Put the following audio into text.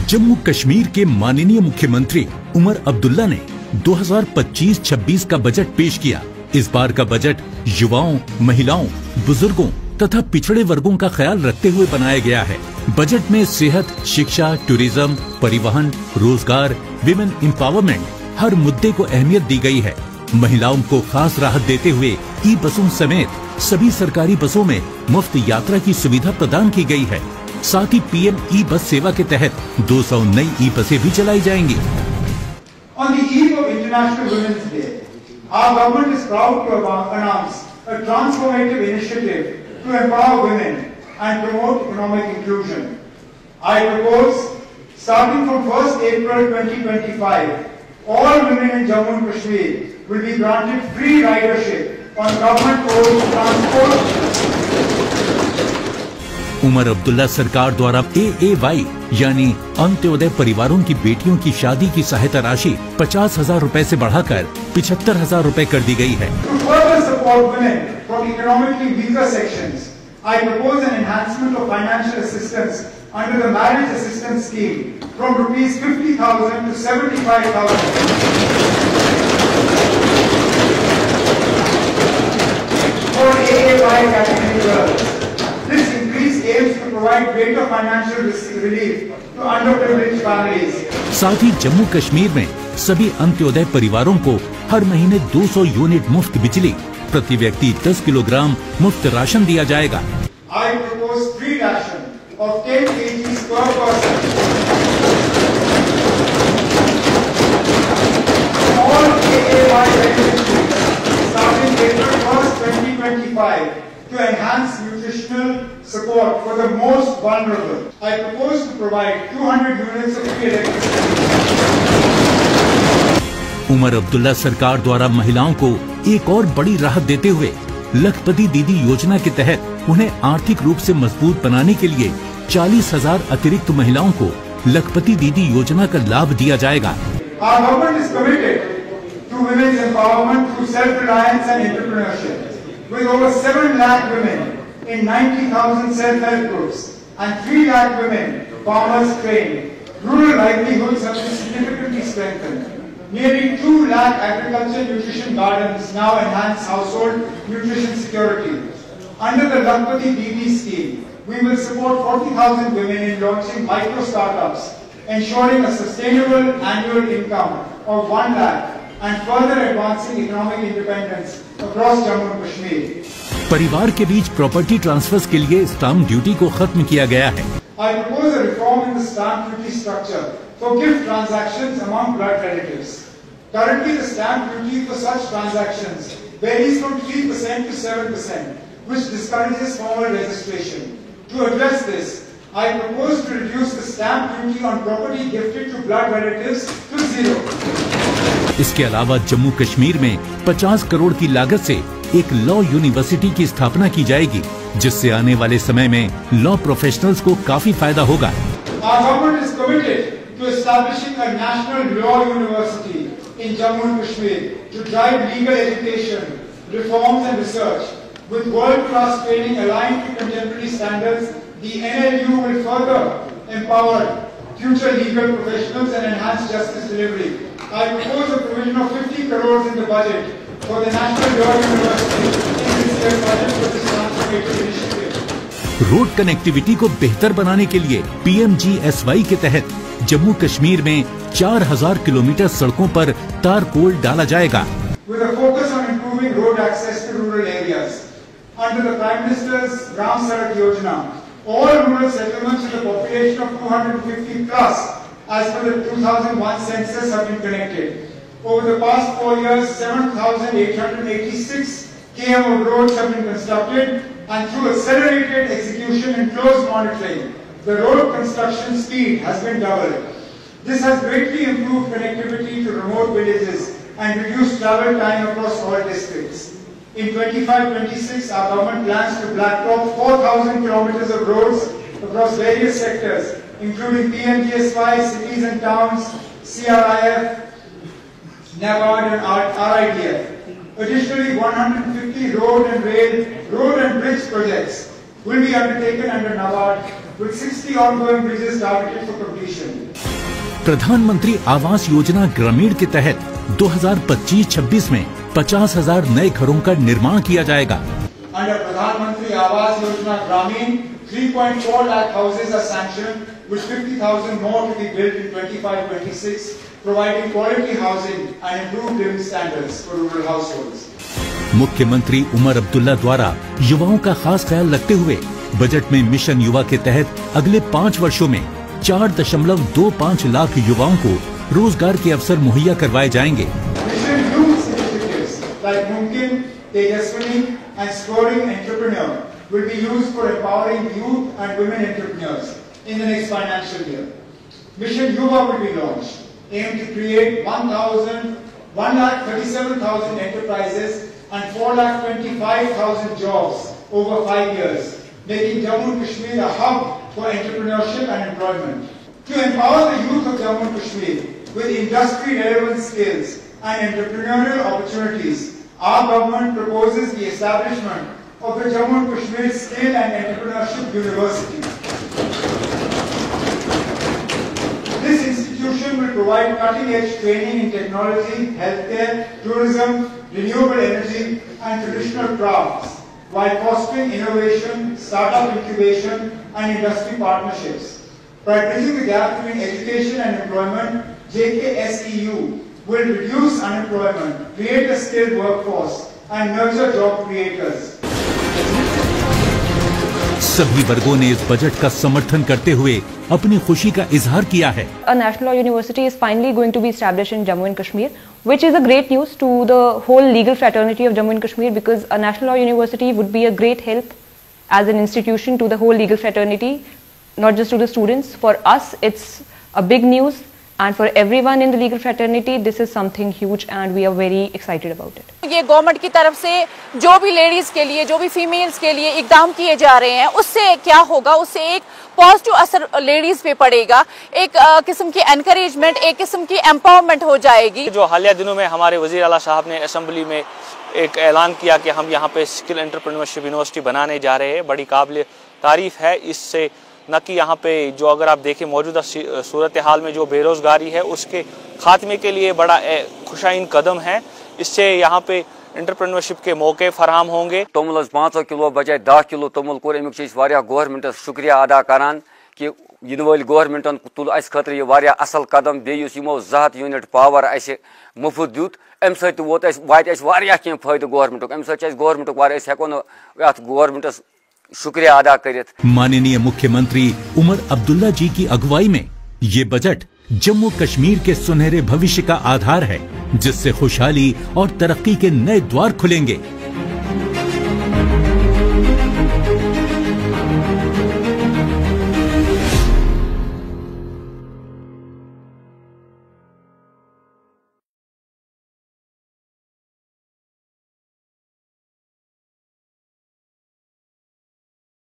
जम्मू कश्मीर के माननीय मुख्यमंत्री उमर अब्दुल्ला ने 2025-26 का बजट पेश किया। इस बार का बजट युवाओं, महिलाओं, बुजुर्गों तथा पिछड़े वर्गों का ख्याल रखते हुए बनाया गया है। बजट में सेहत, शिक्षा, टूरिज्म, परिवहन, रोजगार, विमेन एम्पावरमेंट हर मुद्दे को अहमियत दी गई है। महिलाओं को खास राहत देते हुए ई बसों समेत सभी सरकारी बसों में मुफ्त यात्रा की सुविधा प्रदान की गई है। साथ ही पीएम ई बस सेवा के तहत 200 नई ई बसें भी चलाई जाएंगी। On the eve of International Women's Day, our government is proud to announce a transformative initiative to empower women and promote economic inclusion. I propose, starting from 1st April 2025, all women in Jammu and Kashmir will be granted free ridership on government-owned transport. Omar Abdullah सरकार द्वारा AAY यानी अंत्योदय परिवारों की बेटियों की शादी की सहायता राशि 50,000 रुपए से बढ़ाकर 75,000 रुपए कर दी गई है। To further support women from economically weaker sections, I propose an enhancement of financial assistance under the marriage assistance scheme from rupees 50,000 to 75,000 for AAY category girls. This increase aims to provide greater financial relief to underprivileged families. साथ ही जम्मू कश्मीर में सभी अंत्योदय परिवारों को हर महीने 200 unit मुफ्त बिजली, प्रति व्यक्ति 10 किलोग्राम मुफ्त राशन दिया जाएगा। I propose free ration of 10 kg per person. All AAY beneficiaries starting April 1st, 2025 to enhance nutritional support for the most vulnerable. I propose to provide 200 units of free electricity. Omar Abdullah सरकार द्वारा महिलाओं को एक और बड़ी राहत देते हुए लखपति दीदी योजना के तहत उन्हें आर्थिक रूप से मजबूत बनाने के लिए 40,000 अतिरिक्त महिलाओं को लखपति दीदी योजना का लाभ दिया जाएगा। Our government is committed to women's empowerment through self-reliance and entrepreneurship. With over 7 lakh women in 90,000 self-help groups and 3 lakh women farmers trained, rural livelihoods have been significantly strengthened. Nearly 2 lakh agriculture nutrition gardens now enhance household nutrition security. Under the Lakpati DD scheme, we will support 40,000 women in launching micro startups, ensuring a sustainable annual income of 1 lakh and further advancing economic independence across Jammu and Kashmir. परिवार के बीच property transverse के लिए stamp duty को खत्म किया गया है। I propose a reform in the stamp duty structure for gift transactions among blood relatives. Currently, the stamp duty for such transactions varies from 3% to 7%, which discourages formal registration. To address this, I propose to reduce the stamp duty on property gifted to blood relatives to 0. इसके अलावा जम्मू कश्मीर में 50 करोड़ की लागत से एक law university की स्थापना की जाएगी, जिससे आने वाले समय में लॉ प्रोफेशनल्स को काफी फायदा होगा। Our government is committed to establishing a national law university in Jammu and Kashmir to drive legal education, reforms and research. With world-class training aligned to contemporary standards, the NLU will further empower future legal professionals and enhance justice delivery. I propose a provision of 50 crores in the budget for the National Law University in this year's budget for this transformative initiative. Road connectivity को बेहतर बनाने के लिए PMGSY के तहत जम्मू कश्मीर में 4,000 kilometre सड़कों पर तारकोल डाला जाएगा। With a focus on improving road access to rural areas, under the Prime Minister's Gram Sadak Yojana, all rural settlements with a population of 250 plus, as per the 2001 census, have been connected. Over the past 4 years, 7,886 km of roads have been constructed, and through accelerated execution and close monitoring, the road construction speed has been doubled. This has greatly improved connectivity to remote villages and reduced travel time across all districts. In 25-26, our government plans to blacktop 4,000 kilometers of roads across various sectors, including PMGSY, cities and towns, CRIF, NABARD and RIDF. Additionally, 150 road and bridge projects will be undertaken under NABARD with 60 ongoing bridges targeted for completion. प्रधानमंत्री आवास योजना ग्रामीण के तहत 2025-26 में 50,000 नए घरों का निर्माण किया जाएगा। Under Pradhan Mantri Awas Yojana Gramin, 3.4 lakh houses are sanctioned, with 50,000 more to be built in 25-26, providing quality housing and improved living standards for rural households. मुख्यमंत्री उमर अब्दुल्ला द्वारा युवाओं का खास ख्याल रखते हुए बजट में मिशन युवा के तहत अगले 5 वर्षों में 4.25 लाख युवाओं को रोजगार के अवसर मुहैया करवाए जाएंगे। Mission Youth initiatives like Mumkin, Tejaswini and Scoring Entrepreneur will be used for empowering youth and women entrepreneurs in the next financial year. Mission Yuva will be launched, aimed to create 1,37,000 enterprises and 4,25,000 jobs over 5 years, making Jammu and Kashmir a hub for entrepreneurship and employment. To empower the youth of Jammu and Kashmir with industry-relevant skills and entrepreneurial opportunities, our government proposes the establishment of the Jammu and Kashmir Skill and Entrepreneurship University. This institution will provide cutting-edge training in technology, healthcare, tourism, renewable energy and traditional crafts, while fostering innovation, startup incubation and industry partnerships. By bridging the gap between education and employment, JKSEU will reduce unemployment, create a skilled workforce and nurture job creators. सभी वर्गों ने इस budget का समर्थन करते हुए अपनी खुशी का इजहार किया है। A national law university is finally going to be established in Jammu and Kashmir, which is a great news to the whole legal fraternity of Jammu and Kashmir, because a national law university would be a great help as an institution to the whole legal fraternity, not just to the students. For us, it's a big news, and for everyone in the legal fraternity, this is something huge, and we are very excited about it. ये government की तरफ से जो भी ladies के लिए, जो भी फीमेल्स के लिए इकदाम किए जा रहे हैं, उससे क्या होगा, उससे एक पॉजिटिव असर लेडीज पे पड़ेगा, एक किस्म की एनकरेजमेंट, एक किस्म की एम्पावरमेंट हो जाएगी। जो हालिया दिनों में हमारे वजीर आला साहब ने असेंबली में एक ऐलान किया कि हम यहाँ पे स्किल एंटरप्रेन्योरशिप यूनिवर्सिटी बनाने जा रहे हैं, बड़ी काबिल तारीफ है। इससे न कि यहाँ पे जो अगर आप देखें मौजूदा सूरत हाल में जो बेरोजगारी है उसके खात्मे के लिए बड़ा खुशाइन कदम है। इससे यहाँ पे एंटरप्रेन्योरशिप के मौके फराहम होंगे। तोमुल 5 किलो बजाय 10 किलो तोमुल कोर अमुक गवर्नमेंट शुक्रिया अदा करान कि इन वाल गवर्नमेंटन तुल अस खतर यह वारिया असल कदम बेयुस यमो 100 यूनिट पावर अस मुफ्त दिउत अम सत वोत वात वारिया कें फायदे गवर्नमेंटक अम सत गवर्नमेंटक वार अस हेको न अत गवर्नमेंटस शुक्रिया अदा करित। माननीय मुख्यमंत्री उमर अब्दुल्ला जी की अगुवाई में ये बजट जम्मू कश्मीर के सुनहरे भविष्य का आधार है, जिससे खुशहाली और तरक्की के नए द्वार खुलेंगे।